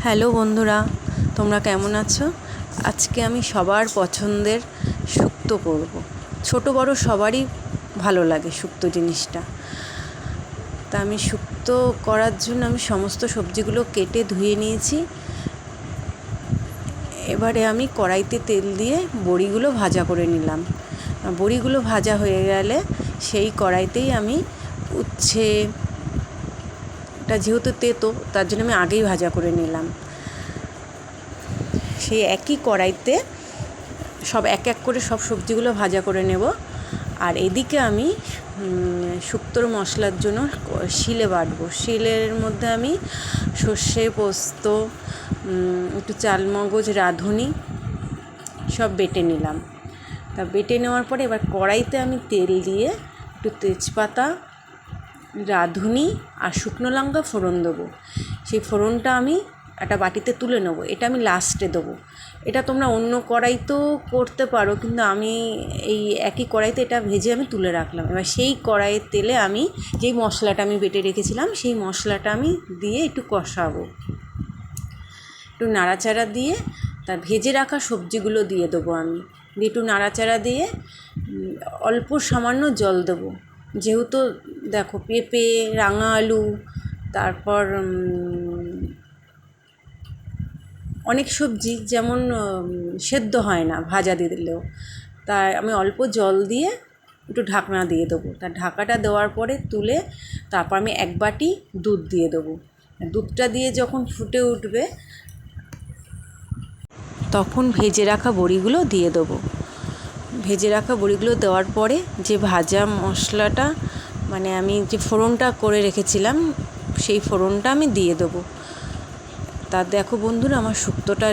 Hello বন্ধুরা, তোমরা কেমন আছো? আজকে আমি সবার পছন্দের শুক্তো করব। ছোট বড় সবারই ভালো লাগে শুক্তো জিনিসটা। তা আমি শুক্তো করার জন্য আমি সমস্ত সবজিগুলো কেটে ধুয়ে নিয়েছি। এবারে আমি কড়াইতে তেল দিয়ে বড়িগুলো ভাজা করে নিলাম। বড়িগুলো ভাজা হয়ে গেলে সেই কড়াইতেই আমি উচ্ছেটা যেহেতু তেতো, তার জন্য আমি আগেই ভাজা করে নিলাম। সেই একই কড়াইতে সব এক এক করে সব সবজিগুলো ভাজা করে নেব। আর এদিকে আমি শুক্তোর মশলার জন্য শিলে বাটবো। শিলের মধ্যে আমি সর্ষে, পোস্ত, একটু চালমগজ, রাঁধুনি সব বেটে নিলাম। তা বেটে নেওয়ার পরে এবার কড়াইতে আমি তেল দিয়ে একটু তেজপাতা, রাঁধুনি আর শুকনো লঙ্কা ফোড়ন দেবো। সেই ফোড়নটা আমি একটা বাটিতে তুলে নেবো। এটা আমি লাস্টে দেবো। এটা তোমরা অন্য কড়াইতেও করতে পারো, কিন্তু আমি এই একই কড়াইতে এটা ভেজে আমি তুলে রাখলাম। এবার সেই কড়াইয়ের তেলে আমি যেই মশলাটা আমি বেটে রেখেছিলাম সেই মশলাটা আমি দিয়ে একটু কষাবো। একটু নাড়াচাড়া দিয়ে তার ভেজে রাখা সবজিগুলো দিয়ে দেবো। আমি দিয়ে একটু নাড়াচাড়া দিয়ে অল্প সামান্য জল দেবো। যেহেতু দেখো পেঁপে, রাঙা আলু, তারপর অনেক সবজি যেমন সেদ্ধ হয় না ভাজা দিয়ে দিলেও, তাই আমি অল্প জল দিয়ে একটু ঢাকনা দিয়ে দেবো। তার ঢাকাটা দেওয়ার পরে তুলে তারপর আমি এক বাটি দুধ দিয়ে দেবো। দুধটা দিয়ে যখন ফুটে উঠবে তখন ভেজে রাখা বড়িগুলো দিয়ে দেবো। ভেজে রাখা বড়িগুলো দেওয়ার পরে যে ভাজা মশলাটা, মানে আমি যে ফোড়নটা করে রেখেছিলাম সেই ফোড়নটা আমি দিয়ে দেবো। তা দেখো বন্ধুরা, আমার শুক্তোটা